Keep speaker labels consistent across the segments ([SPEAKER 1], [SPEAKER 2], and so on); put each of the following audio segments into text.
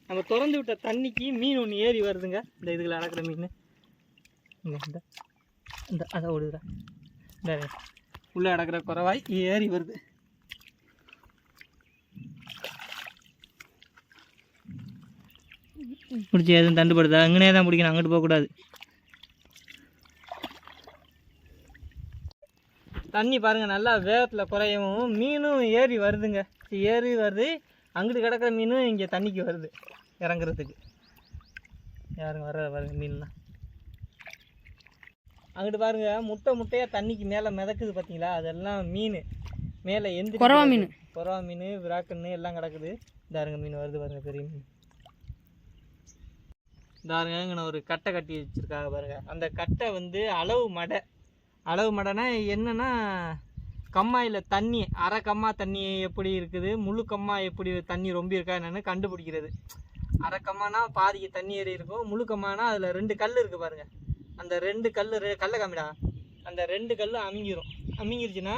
[SPEAKER 1] நம்ம திறந்து விட்ட தண்ணிக்கு மீன் ஒன்று ஏறி வருதுங்க. இந்த இதுல அடக்கிற மீன் இந்த இந்த அதை ஓடுதுடா. இந்த உள்ளே அடக்கிற குறவாய் ஏறி வருது. பிடிச்சி எதுவும் தண்டுபடுதா? அங்கனே தான் பிடிக்கணும், அங்கிட்டு போகக்கூடாது. தண்ணி பாருங்கள் நல்லா வேகத்தில் குறையவும் மீனும் ஏறி வருதுங்க. ஏறி வருது. அங்கிட்டு கிடக்கிற மீனும் இங்கே தண்ணிக்கு வருது இறங்குறதுக்கு. யாருங்க வர பாருங்க மீன்லாம். அங்கிட்டு பாருங்கள் முட்டையாக தண்ணிக்கு மேலே மிதக்குது பார்த்தீங்களா? அதெல்லாம் மீன் மேலே எந்த குறவா மீன் விராக்கன்னு எல்லாம் கிடக்குது. தாருங்க மீன் வருது பாருங்கள், பெரிய மீன். தாருங்க இங்கே ஒரு கட்டை கட்டி வச்சுருக்காங்க பாருங்கள். அந்த கட்டை வந்து அளவு மடைனா என்னென்னா கம்மாயில் தண்ணி அரை கம்மா தண்ணி எப்படி இருக்குது, முழு கம்மா எப்படி தண்ணி ரொம்ப இருக்கா என்னென்னு கண்டுபிடிக்கிறது. அரை கம்மானா பாதிக்கு தண்ணி ஏறி இருக்கும், முழு கம்மானா அதில் 2 கல் இருக்குது பாருங்கள். அந்த 2 கல்லை காமிடா. அந்த 2 கல் அமிங்கிருச்சுன்னா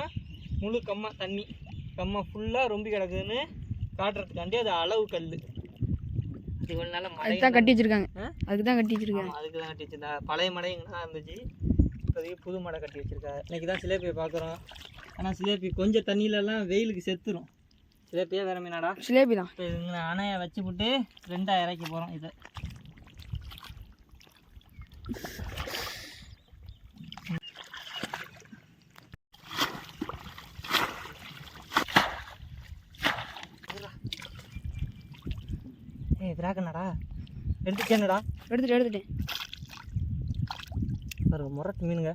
[SPEAKER 1] முழு கம்மா தண்ணி, கம்மா ஃபுல்லாக ரொம்ப கிடக்குதுன்னு காட்டுறதுக்காண்டி அது அளவு கல். இவ்வளோ நாள் மழை கட்டி வச்சுருக்காங்க. அதுக்கு தான் கட்டி வச்சுருந்தா. பழைய மடை இங்கே இருந்துச்சு, இப்போதைக்கு புது மடை கட்டி வச்சுருக்காங்க. இன்றைக்கி தான் சிலேப்பியை பார்க்குறோம். ஆனால் சிலேப்பி கொஞ்சம் தண்ணியிலலாம் வெயிலுக்கு செத்துரும். சிலேப்பியா வேறு மீனாடா? சிலேப்பி தான். இப்போ இங்கே அணையை வச்சு விட்டு 2 இறக்கி போகிறோம். இதை விராக்கண்ணாடா எடுத்துட்டேன்டா. எடுத்துட்டேன் பாருங்க, முரட்டு மீனுங்க.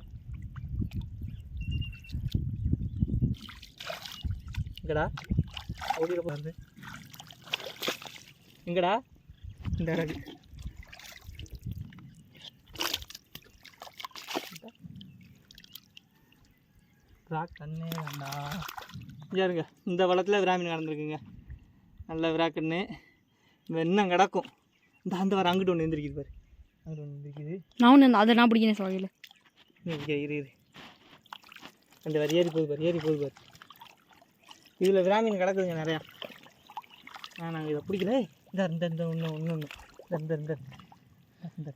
[SPEAKER 1] இங்கடா ஓடிட பாருங்க. இங்கடா இந்த இறகு விராக் கண்ணே வேண்டா. இருங்க, இந்த வளத்தில் விராமீன் நடந்துருக்குங்க. நல்ல விராக்கண்ணு இன்னும் கிடக்கும். இந்த அந்த வர அங்கிட்டு ஒன்று எழுந்திரிக்குது பாரு, அங்கிட்டு ஒன்று எழுந்திரிக்குது. நான் அதை நான் பிடிக்கிறேன் சோகையில். இரு அந்த வரி ஏறி போகுது பாரு. இதில் விராமீன் கிடக்குதுங்க நிறையா. நாங்கள் இதை பிடிக்கல. இந்த ஒன்று இந்த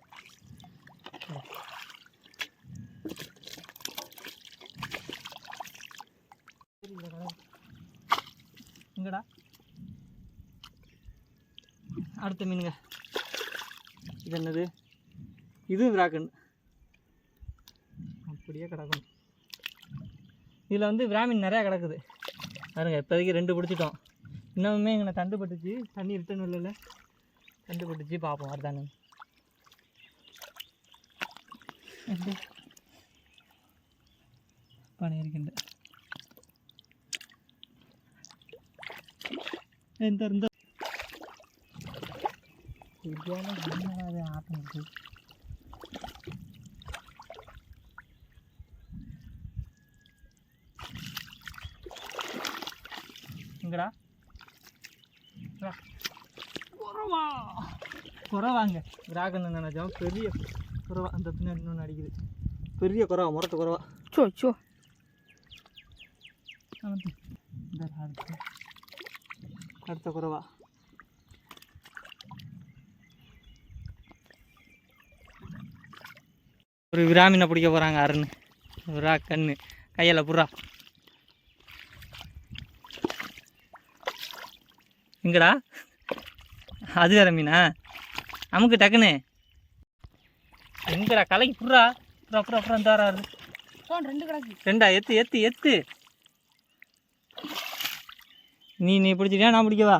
[SPEAKER 1] இங்கடா அடுத்த மீனுங்க. இது என்னது? இது விராக்கன். அப்படியே கிடக்கணும். இதில் வந்து விராமீன் நிறையா கிடக்குது பாருங்க. இப்போதைக்கு 2 பிடிச்சிட்டோம். இன்னமுமே இங்கே தண்டு பட்டுச்சு, தண்ணி ரிட்டர்ன் இல்லை, தண்டு பட்டுச்சு. பார்ப்போம் வருதானு. பணம் இருக்கின்ற இந்த ஆட்டம் இருக்கு. இங்கடா குறவாங்க விராகன்னு நினைச்சோம். பெரிய குறவா அந்த பின்னாடி இன்னொன்று அடிக்குது. பெரிய குறவா, முரட்டு குறவா. அடுத்த குறவா. ஒரு விராமீனை பிடிக்க போகிறாங்க. அருண் விரா கண்ணு கையில் புறா. எங்கடா அது வேற மீனா? நமக்கு டக்குன்னு எங்கடா கலைக்கு புறா இந்த வராது. 2 கிடக்கு. 2 எத்து நீ பிடிச்சிட்டியா? நான் பிடிக்கவா?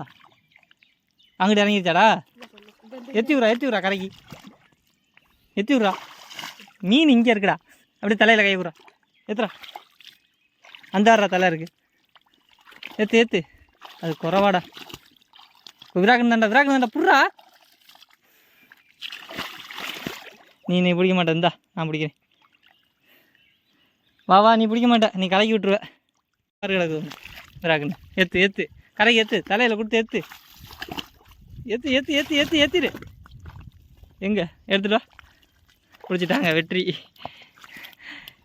[SPEAKER 1] அங்கிட்டு இறங்கிருச்சாடா? எத்தி விட்றா கரைக்கு. எத்தி விட்றா. மீன் இங்கே இருக்குடா. அப்படியே தலையில் கை விட்றா. எத்துறா. அந்த வர்றா தலை இருக்குது. எத்து அது குறவாடா. விராக்கன் தாண்டா புறா. நீ பிடிக்க மாட்டே. இந்தா நான் பிடிக்கிறேன். வா நீ பிடிக்க மாட்டே, நீ கலக்கி விட்டுருவ. கிடக்கு விராக்கன். எத்து கரைக்கு தலையில் கொடுத்து எத்திடு. எங்கே எடுத்துட்டு வா. பிடிச்சிட்டாங்க, வெற்றி.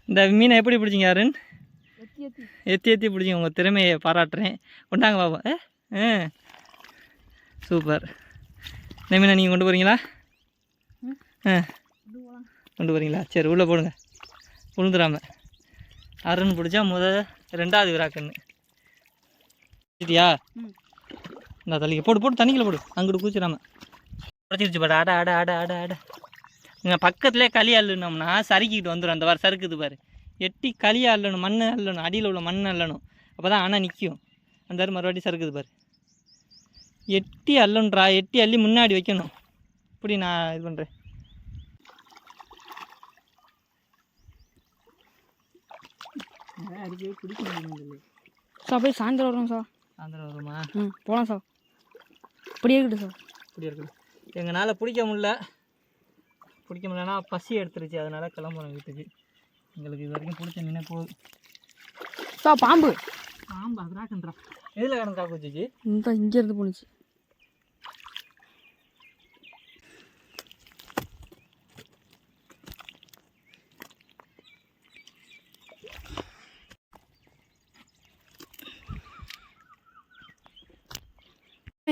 [SPEAKER 1] இந்த மீனை எப்படி பிடிச்சிங்க அருண்? எத்தி பிடிச்சிங்க. உங்கள் திறமையை பாராட்டுறேன். கொண்டாங்க பாப்பா. சூப்பர். மீனை நீங்கள் கொண்டு போகிறீங்களா? கொண்டு போகிறீங்களா? சரி உள்ளே போடுங்க, உளுந்துடாம. அருன்னு பிடிச்சா ரெண்டாவது விராக்கண்ணு சரியா? இந்த தள்ளிக்க போட்டு தண்ணிக்குள்ள போடு, அங்கிட்டு கூச்சிடாம. உடச்சிருச்சு பாரு. ஆட ஆட ஆட ஆட ஆட இங்கே பக்கத்துலேயே களி அள்ளுனோம்னா சறுக்கிக்கிட்டு வந்துடும். அந்த வாரம் சறுக்குது பாரு. எட்டி களியை அள்ளணும், மண் அள்ளணும், அடியில் உள்ள மண் அள்ளணும். அப்போ தான் ஆனால் நிற்கும். அந்த மறுபடி சறுக்குது பாரு. எட்டி அள்ளணுன்றா, எட்டி அள்ளி முன்னாடி வைக்கணும். இப்படி நான் இது பண்ணுறேன். அடிக்கடி பிடிக்க முடியும் சார். அப்படியே சாயந்தரம் வரும் சார். சாயந்தரம் வருமா? போகலாம் சார். இப்படியே இருக்குது சார். இப்படி இருக்குது. எங்களால் பிடிக்க முடியலன்னா பசி எடுத்துருச்சு. அதனால் கிளம்புறோம் வீட்டுக்கு. எங்களுக்கு இது வரைக்கும் பிடிச்ச மீனே போகுது சார். பாம்பு அதுராக்கன்றா. எதில் கிடந்து காக்க வச்சுச்சு? இங்கேருந்து போணுச்சு.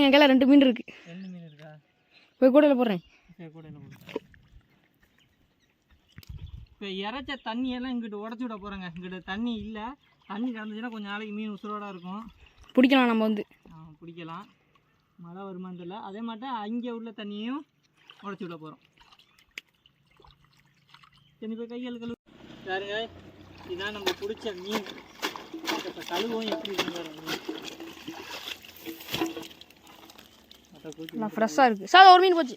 [SPEAKER 1] என் கையில் 2 மீன் இருக்குது. 2 மீன் இருக்கா? போய் கூடையில் போடுறேன். கூடையில் போடுறேன். இப்போ இறைச்ச தண்ணியெல்லாம் இங்கிட்டு உடச்சி விட போகிறேங்க. இங்கிட்ட தண்ணி இல்லை. தண்ணி கலந்துச்சுன்னா கொஞ்சம் நாளைக்கு மீன் உசுரோட இருக்கும். பிடிக்கலாம் நம்ம வந்து. பிடிக்கலாம். மழை வருமானு தெரியல. அதே மாதிரி அங்கே உள்ள தண்ணியும் உடச்சி விட போகிறோம். சரி போய் கைகள் கழுவு பாருங்க. இதுதான் நம்ம பிடிச்ச மீன். இப்போ கழுவும் எப்படி இருக்குன்னு ஃப்ரெஷ்ஷாக இருக்குது சார். ஒரு மீன் போச்சு.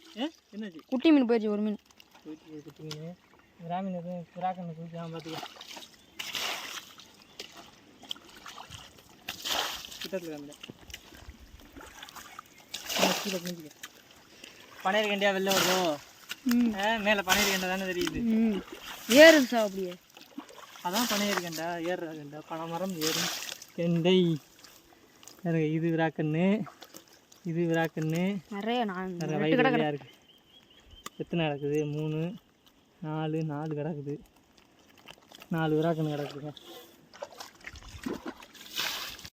[SPEAKER 1] என்னாச்சு? குட்டி மீன் போயிடுச்சு. ஒரு மீன் குட்டி மீன். கிராமீன் புறாக்கண்ணு குடிக்கலாம். பார்த்துக்க கிட்டத்தில் காமில கீழே குஞ்சிக்க. பனையர் கண்டியா வெளில வருதோ? மேலே பனையர் கண்டா தானே தெரியுது. ஏறுது சார். அப்படியே அதான் பனையர் கண்டா. ஏறுற கண்டா பனை மரம் ஏறும் கெண்டை. இது விராக்கண்ணு, இது விராக்கண்ணு. நிறைய வயிறு இருக்குது. எத்தனை கிடக்குது? 3 4 கிடக்குது. 4 விராக்கண்ணு கிடக்குதுங்க.